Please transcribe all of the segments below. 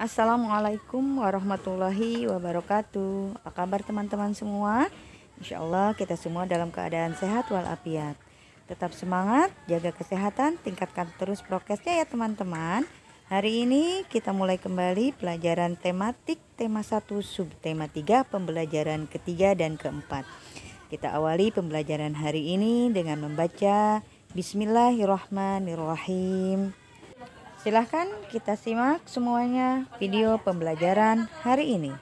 Assalamualaikum warahmatullahi wabarakatuh. Apa kabar teman-teman semua? Insya Allah kita semua dalam keadaan sehat walafiat. Tetap semangat, jaga kesehatan, tingkatkan terus prokesnya ya teman-teman. Hari ini kita mulai kembali pelajaran tematik tema 1 subtema 3 pembelajaran ketiga dan keempat. Kita awali pembelajaran hari ini dengan membaca Bismillahirrahmanirrahim. Silahkan kita simak semuanya video pembelajaran hari ini.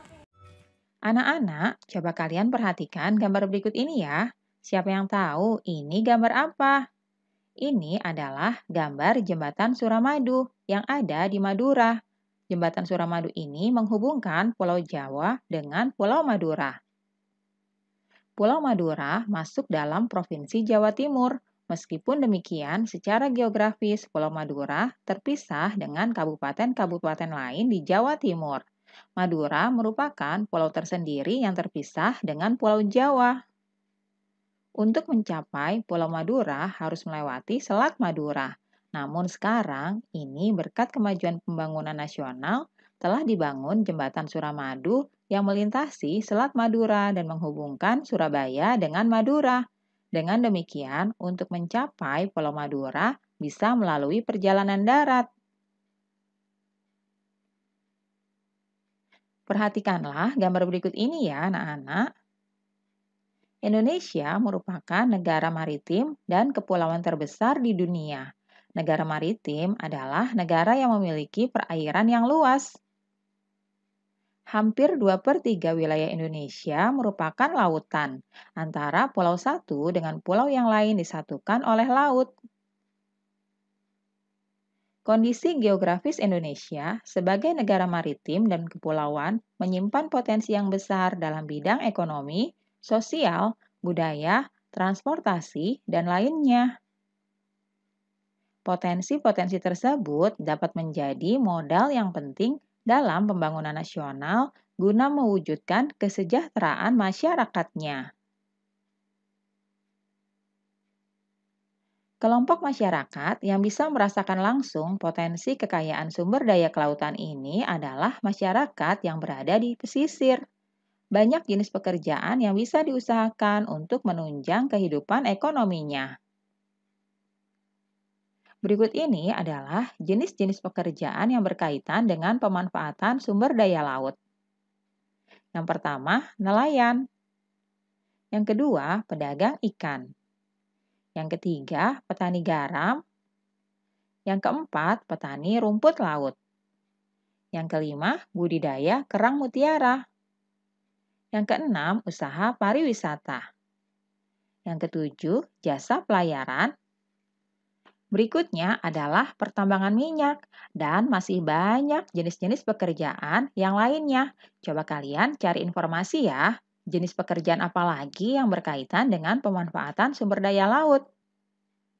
Anak-anak, coba kalian perhatikan gambar berikut ini ya. Siapa yang tahu ini gambar apa? Ini adalah gambar Jembatan Suramadu yang ada di Madura. Jembatan Suramadu ini menghubungkan Pulau Jawa dengan Pulau Madura. Pulau Madura masuk dalam Provinsi Jawa Timur. Meskipun demikian, secara geografis Pulau Madura terpisah dengan kabupaten-kabupaten lain di Jawa Timur. Madura merupakan pulau tersendiri yang terpisah dengan Pulau Jawa. Untuk mencapai Pulau Madura harus melewati Selat Madura. Namun sekarang, ini berkat kemajuan pembangunan nasional, telah dibangun Jembatan Suramadu yang melintasi Selat Madura dan menghubungkan Surabaya dengan Madura. Dengan demikian, untuk mencapai Pulau Madura bisa melalui perjalanan darat. Perhatikanlah gambar berikut ini ya, anak-anak. Indonesia merupakan negara maritim dan kepulauan terbesar di dunia. Negara maritim adalah negara yang memiliki perairan yang luas. Hampir 2/3 wilayah Indonesia merupakan lautan, antara pulau satu dengan pulau yang lain disatukan oleh laut. Kondisi geografis Indonesia sebagai negara maritim dan kepulauan menyimpan potensi yang besar dalam bidang ekonomi, sosial, budaya, transportasi, dan lainnya. Potensi-potensi tersebut dapat menjadi modal yang penting dalam pembangunan nasional guna mewujudkan kesejahteraan masyarakatnya. Kelompok masyarakat yang bisa merasakan langsung potensi kekayaan sumber daya kelautan ini adalah masyarakat yang berada di pesisir. Banyak jenis pekerjaan yang bisa diusahakan untuk menunjang kehidupan ekonominya. Berikut ini adalah jenis-jenis pekerjaan yang berkaitan dengan pemanfaatan sumber daya laut. Yang pertama, nelayan. Yang kedua, pedagang ikan. Yang ketiga, petani garam. Yang keempat, petani rumput laut. Yang kelima, budidaya kerang mutiara. Yang keenam, usaha pariwisata. Yang ketujuh, jasa pelayaran. Berikutnya adalah pertambangan minyak dan masih banyak jenis-jenis pekerjaan yang lainnya. Coba kalian cari informasi ya, jenis pekerjaan apa lagi yang berkaitan dengan pemanfaatan sumber daya laut.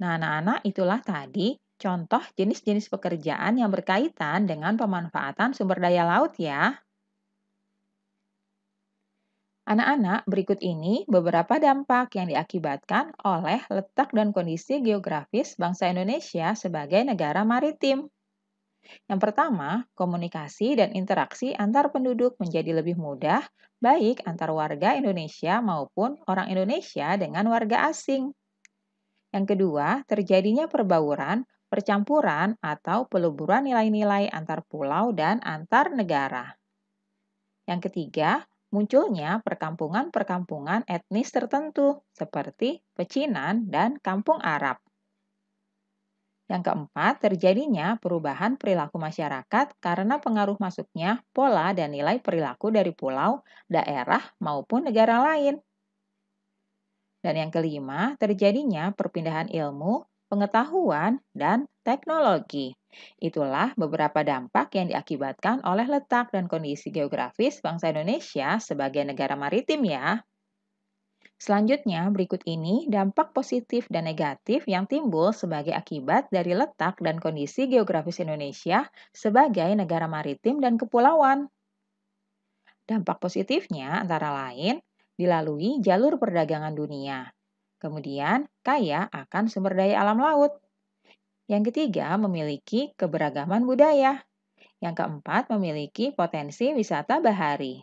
Nah, anak-anak, itulah tadi contoh jenis-jenis pekerjaan yang berkaitan dengan pemanfaatan sumber daya laut ya. Anak-anak, berikut ini beberapa dampak yang diakibatkan oleh letak dan kondisi geografis bangsa Indonesia sebagai negara maritim. Yang pertama, komunikasi dan interaksi antar penduduk menjadi lebih mudah, baik antar warga Indonesia maupun orang Indonesia dengan warga asing. Yang kedua, terjadinya perbauran, percampuran, atau peluburan nilai-nilai antar pulau dan antar negara. Yang ketiga, munculnya perkampungan-perkampungan etnis tertentu seperti pecinan dan kampung Arab. Yang keempat, terjadinya perubahan perilaku masyarakat karena pengaruh masuknya pola dan nilai perilaku dari pulau, daerah, maupun negara lain. Dan yang kelima, terjadinya perpindahan ilmu, pengetahuan, dan teknologi. Itulah beberapa dampak yang diakibatkan oleh letak dan kondisi geografis bangsa Indonesia sebagai negara maritim ya. Selanjutnya, berikut ini dampak positif dan negatif yang timbul sebagai akibat dari letak dan kondisi geografis Indonesia sebagai negara maritim dan kepulauan. Dampak positifnya antara lain dilalui jalur perdagangan dunia. Kemudian, kaya akan sumber daya alam laut. Yang ketiga, memiliki keberagaman budaya. Yang keempat, memiliki potensi wisata bahari.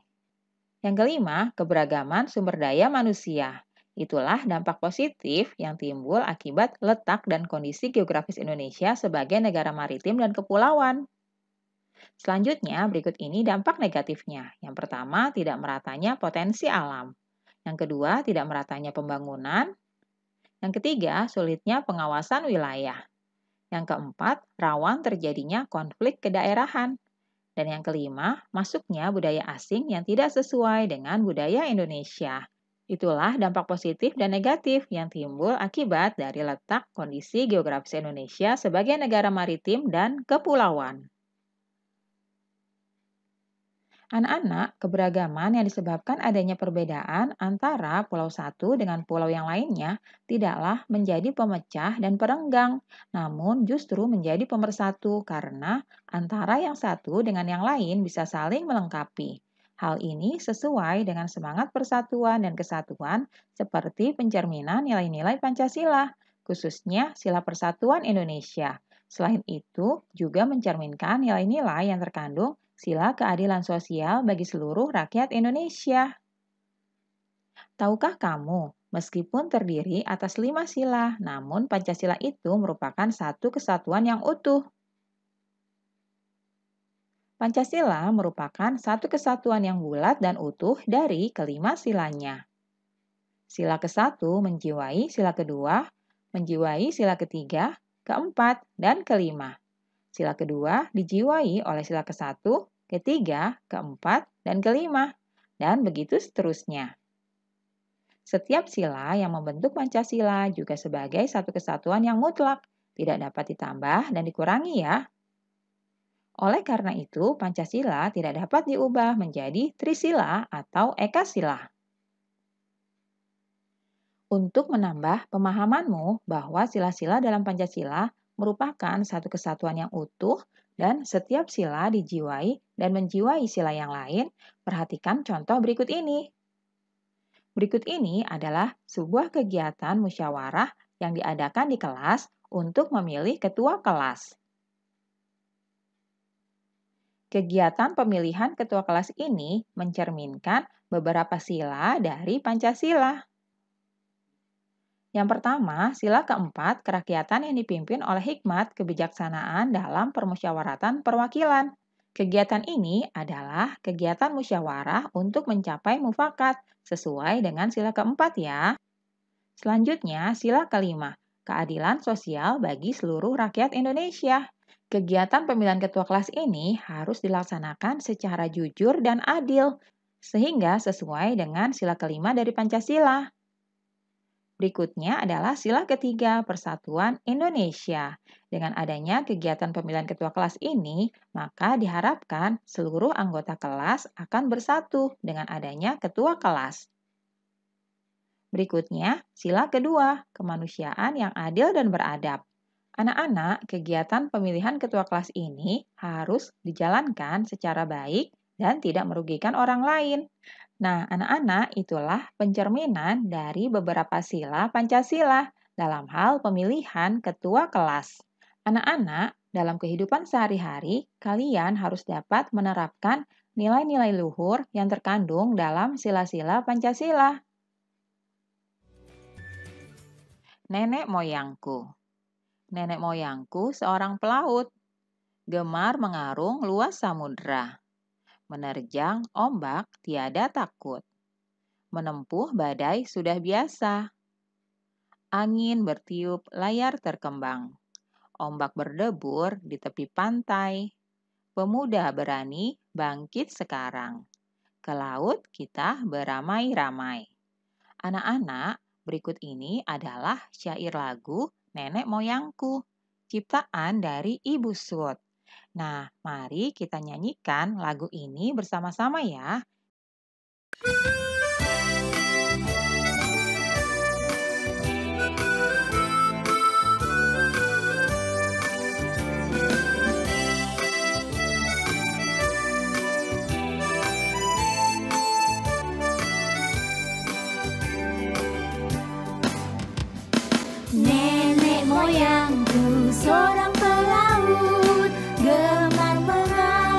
Yang kelima, keberagaman sumber daya manusia. Itulah dampak positif yang timbul akibat letak dan kondisi geografis Indonesia sebagai negara maritim dan kepulauan. Selanjutnya, berikut ini dampak negatifnya. Yang pertama, tidak meratanya potensi alam. Yang kedua, tidak meratanya pembangunan. Yang ketiga, sulitnya pengawasan wilayah. Yang keempat, rawan terjadinya konflik kedaerahan. Dan yang kelima, masuknya budaya asing yang tidak sesuai dengan budaya Indonesia. Itulah dampak positif dan negatif yang timbul akibat dari letak kondisi geografis Indonesia sebagai negara maritim dan kepulauan. Anak-anak, keberagaman yang disebabkan adanya perbedaan antara pulau satu dengan pulau yang lainnya tidaklah menjadi pemecah dan perenggang, namun justru menjadi pemersatu karena antara yang satu dengan yang lain bisa saling melengkapi. Hal ini sesuai dengan semangat persatuan dan kesatuan seperti pencerminan nilai-nilai Pancasila, khususnya Sila Persatuan Indonesia. Selain itu, juga mencerminkan nilai-nilai yang terkandung Sila keadilan sosial bagi seluruh rakyat Indonesia. Tahukah kamu, meskipun terdiri atas 5 sila, namun Pancasila itu merupakan satu kesatuan yang utuh. Pancasila merupakan satu kesatuan yang bulat dan utuh dari kelima silanya. Sila ke-1 menjiwai sila kedua, menjiwai sila ketiga, keempat, dan kelima. Sila kedua dijiwai oleh sila ke-1, ketiga, keempat, dan kelima, dan begitu seterusnya. Setiap sila yang membentuk Pancasila juga sebagai satu kesatuan yang mutlak, tidak dapat ditambah dan dikurangi ya. Oleh karena itu, Pancasila tidak dapat diubah menjadi Trisila atau Ekasila. Untuk menambah pemahamanmu bahwa sila-sila dalam Pancasila merupakan satu kesatuan yang utuh dan setiap sila dijiwai dan menjiwai sila yang lain, perhatikan contoh berikut ini. Berikut ini adalah sebuah kegiatan musyawarah yang diadakan di kelas untuk memilih ketua kelas. Kegiatan pemilihan ketua kelas ini mencerminkan beberapa sila dari Pancasila. Yang pertama, sila keempat, kerakyatan yang dipimpin oleh hikmat kebijaksanaan dalam permusyawaratan perwakilan. Kegiatan ini adalah kegiatan musyawarah untuk mencapai mufakat sesuai dengan sila keempat ya. Selanjutnya, sila kelima, keadilan sosial bagi seluruh rakyat Indonesia. Kegiatan pemilihan ketua kelas ini harus dilaksanakan secara jujur dan adil, sehingga sesuai dengan sila kelima dari Pancasila. Berikutnya adalah sila ketiga, Persatuan Indonesia. Dengan adanya kegiatan pemilihan ketua kelas ini, maka diharapkan seluruh anggota kelas akan bersatu dengan adanya ketua kelas. Berikutnya, sila kedua, kemanusiaan yang adil dan beradab. Anak-anak, kegiatan pemilihan ketua kelas ini harus dijalankan secara baik dan tidak merugikan orang lain. Nah, anak-anak, itulah pencerminan dari beberapa sila Pancasila dalam hal pemilihan ketua kelas. Anak-anak, dalam kehidupan sehari-hari, kalian harus dapat menerapkan nilai-nilai luhur yang terkandung dalam sila-sila Pancasila. Nenek moyangku. Nenek moyangku seorang pelaut, gemar mengarung luas samudra. Menerjang ombak tiada takut. Menempuh badai sudah biasa. Angin bertiup layar terkembang. Ombak berdebur di tepi pantai. Pemuda berani bangkit sekarang. Ke laut kita beramai-ramai. Anak-anak, berikut ini adalah syair lagu Nenek Moyangku, ciptaan dari Ibu Sud. Nah, mari kita nyanyikan lagu ini bersama-sama ya. Nenek moyangku seorang pelaut, gemar mengarung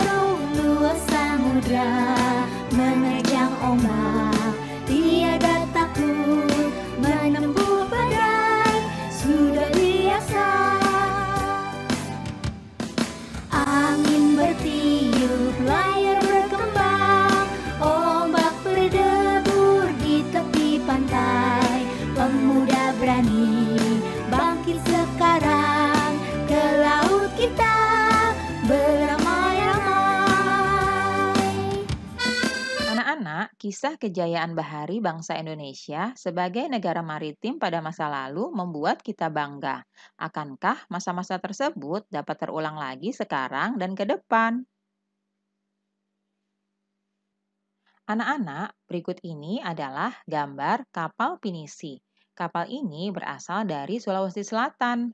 samudra menerjang ombak, tiada takut menempuh badai, sudah biasa. Angin bertiup, layar berkembang, ombak berdebur di tepi pantai. Pemuda berani bangkit sekarang, ke laut kita beramai-ramai. Anak-anak, kisah kejayaan bahari bangsa Indonesia sebagai negara maritim pada masa lalu membuat kita bangga. Akankah masa-masa tersebut dapat terulang lagi sekarang dan ke depan? Anak-anak, berikut ini adalah gambar kapal pinisi. Kapal ini berasal dari Sulawesi Selatan.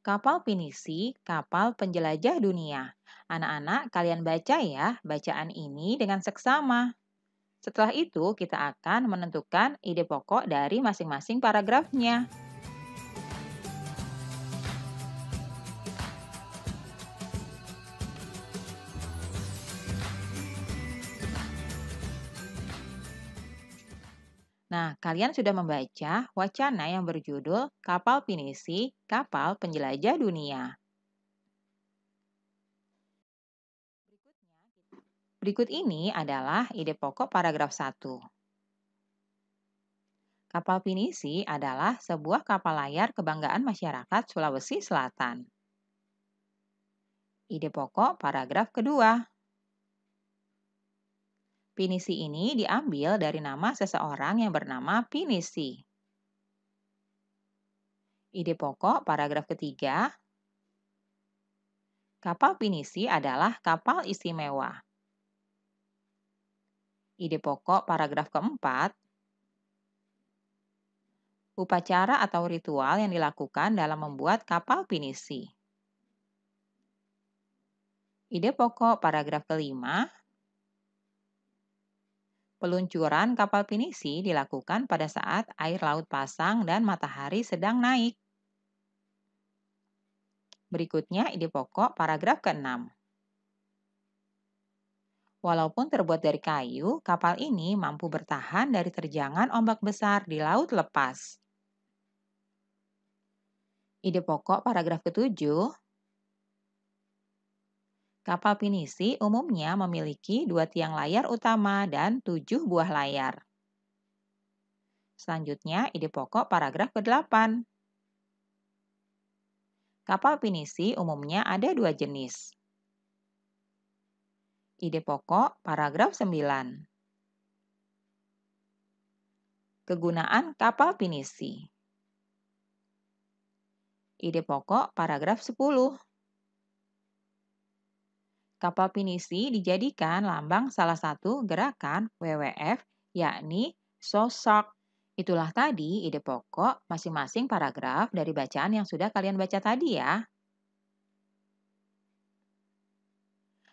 Kapal pinisi, kapal penjelajah dunia. Anak-anak, kalian baca ya bacaan ini dengan seksama. Setelah itu, kita akan menentukan ide pokok dari masing-masing paragrafnya. Nah, kalian sudah membaca wacana yang berjudul Kapal Pinisi, Kapal Penjelajah Dunia. Berikut ini adalah ide pokok paragraf 1. Kapal pinisi adalah sebuah kapal layar kebanggaan masyarakat Sulawesi Selatan. Ide pokok paragraf kedua. Pinisi ini diambil dari nama seseorang yang bernama Pinisi. Ide pokok paragraf ketiga. Kapal pinisi adalah kapal istimewa. Ide pokok paragraf keempat. Upacara atau ritual yang dilakukan dalam membuat kapal pinisi. Ide pokok paragraf kelima. Peluncuran kapal pinisi dilakukan pada saat air laut pasang dan matahari sedang naik. Berikutnya ide pokok paragraf ke-6. Walaupun terbuat dari kayu, kapal ini mampu bertahan dari terjangan ombak besar di laut lepas. Ide pokok paragraf ke-7. Kapal pinisi umumnya memiliki 2 tiang layar utama dan 7 buah layar. Selanjutnya, ide pokok paragraf ke-8. Kapal pinisi umumnya ada 2 jenis. Ide pokok paragraf 9. Kegunaan kapal pinisi. Ide pokok paragraf 10. Kapal pinisi dijadikan lambang salah satu gerakan WWF, yakni SOSOK. Itulah tadi ide pokok masing-masing paragraf dari bacaan yang sudah kalian baca tadi ya.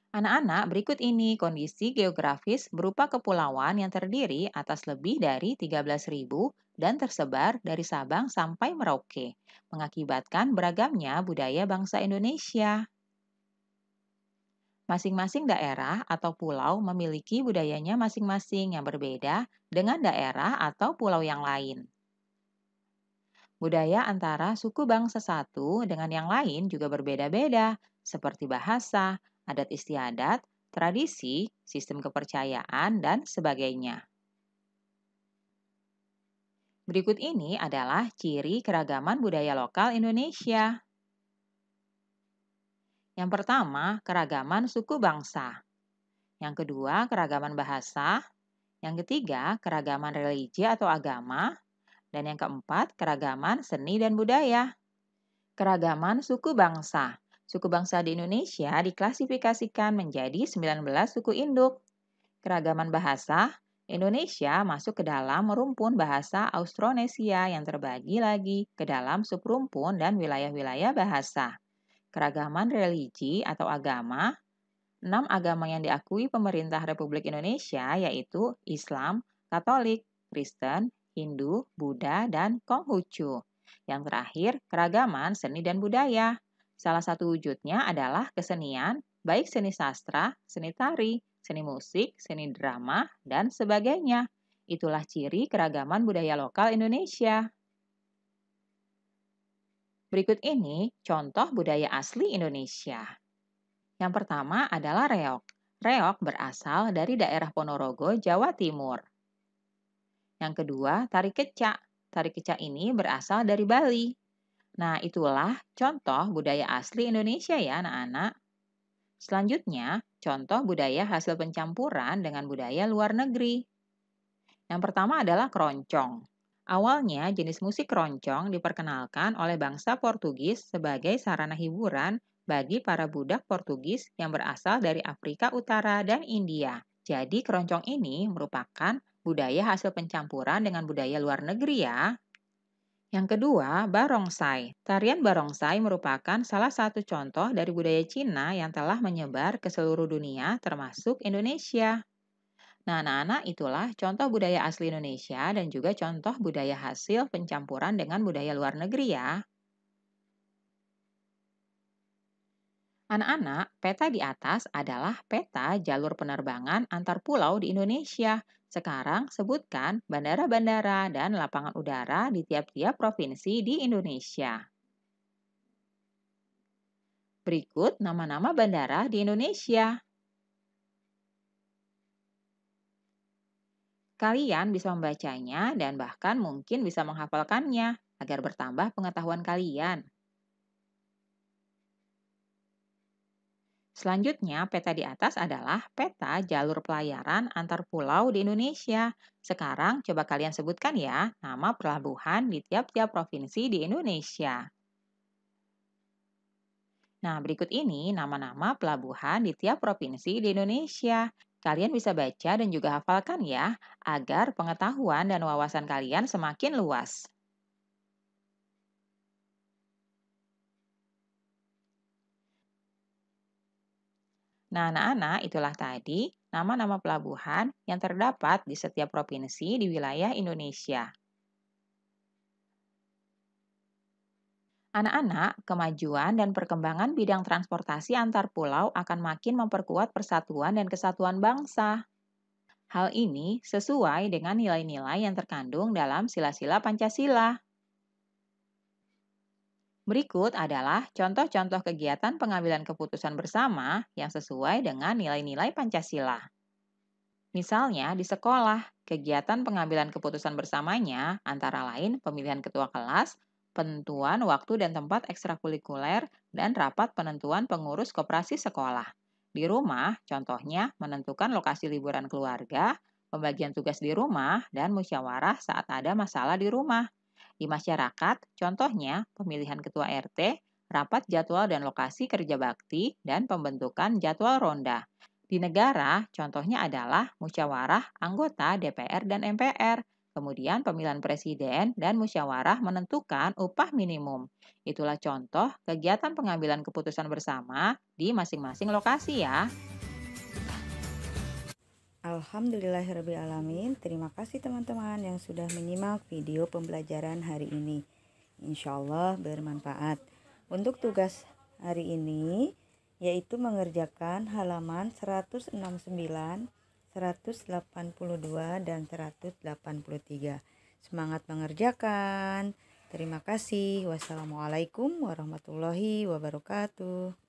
Anak-anak, berikut ini kondisi geografis berupa kepulauan yang terdiri atas lebih dari 13.000 dan tersebar dari Sabang sampai Merauke, mengakibatkan beragamnya budaya bangsa Indonesia. Masing-masing daerah atau pulau memiliki budayanya masing-masing yang berbeda dengan daerah atau pulau yang lain. Budaya antara suku bangsa satu dengan yang lain juga berbeda-beda, seperti bahasa, adat istiadat, tradisi, sistem kepercayaan, dan sebagainya. Berikut ini adalah ciri keragaman budaya lokal Indonesia. Yang pertama, keragaman suku bangsa. Yang kedua, keragaman bahasa. Yang ketiga, keragaman religi atau agama. Dan yang keempat, keragaman seni dan budaya. Keragaman suku bangsa. Suku bangsa di Indonesia diklasifikasikan menjadi 19 suku induk. Keragaman bahasa, Indonesia masuk ke dalam rumpun bahasa Austronesia yang terbagi lagi ke dalam subrumpun dan wilayah-wilayah bahasa. Keragaman religi atau agama, 6 agama yang diakui pemerintah Republik Indonesia yaitu Islam, Katolik, Kristen, Hindu, Buddha, dan Konghucu. Yang terakhir, keragaman seni dan budaya. Salah satu wujudnya adalah kesenian, baik seni sastra, seni tari, seni musik, seni drama, dan sebagainya. Itulah ciri keragaman budaya lokal Indonesia. Berikut ini contoh budaya asli Indonesia. Yang pertama adalah reog. Reog berasal dari daerah Ponorogo, Jawa Timur. Yang kedua, tari kecak. Tari kecak ini berasal dari Bali. Nah, itulah contoh budaya asli Indonesia ya, anak-anak. Selanjutnya, contoh budaya hasil pencampuran dengan budaya luar negeri. Yang pertama adalah keroncong. Awalnya, jenis musik keroncong diperkenalkan oleh bangsa Portugis sebagai sarana hiburan bagi para budak Portugis yang berasal dari Afrika Utara dan India. Jadi, keroncong ini merupakan budaya hasil pencampuran dengan budaya luar negeri ya. Yang kedua, barongsai. Tarian barongsai merupakan salah satu contoh dari budaya Cina yang telah menyebar ke seluruh dunia termasuk Indonesia. Nah, anak-anak, itulah contoh budaya asli Indonesia dan juga contoh budaya hasil pencampuran dengan budaya luar negeri ya. Anak-anak, peta di atas adalah peta jalur penerbangan antar pulau di Indonesia. Sekarang sebutkan bandara-bandara dan lapangan udara di tiap-tiap provinsi di Indonesia. Berikut nama-nama bandara di Indonesia. Kalian bisa membacanya dan bahkan mungkin bisa menghafalkannya agar bertambah pengetahuan kalian. Selanjutnya, peta di atas adalah peta jalur pelayaran antar pulau di Indonesia. Sekarang coba kalian sebutkan ya nama pelabuhan di tiap-tiap provinsi di Indonesia. Nah, berikut ini nama-nama pelabuhan di tiap provinsi di Indonesia. Kalian bisa baca dan juga hafalkan ya, agar pengetahuan dan wawasan kalian semakin luas. Nah, anak-anak, itulah tadi nama-nama pelabuhan yang terdapat di setiap provinsi di wilayah Indonesia. Anak-anak, kemajuan dan perkembangan bidang transportasi antar pulau akan makin memperkuat persatuan dan kesatuan bangsa. Hal ini sesuai dengan nilai-nilai yang terkandung dalam sila-sila Pancasila. Berikut adalah contoh-contoh kegiatan pengambilan keputusan bersama yang sesuai dengan nilai-nilai Pancasila. Misalnya di sekolah, kegiatan pengambilan keputusan bersamanya antara lain pemilihan ketua kelas, penentuan waktu dan tempat ekstrakurikuler, dan rapat penentuan pengurus koperasi sekolah. Di rumah, contohnya menentukan lokasi liburan keluarga, pembagian tugas di rumah, dan musyawarah saat ada masalah di rumah. Di masyarakat, contohnya pemilihan ketua RT, rapat jadwal dan lokasi kerja bakti, dan pembentukan jadwal ronda. Di negara, contohnya adalah musyawarah anggota DPR dan MPR, kemudian pemilihan presiden, dan musyawarah menentukan upah minimum. Itulah contoh kegiatan pengambilan keputusan bersama di masing-masing lokasi ya. Alhamdulillahirrabbilalamin. Terima kasih teman-teman yang sudah menyimak video pembelajaran hari ini. Insya Allah bermanfaat. Untuk tugas hari ini yaitu mengerjakan halaman 169, 182, dan 183. Semangat mengerjakan. Terima kasih. Wassalamualaikum warahmatullahi wabarakatuh.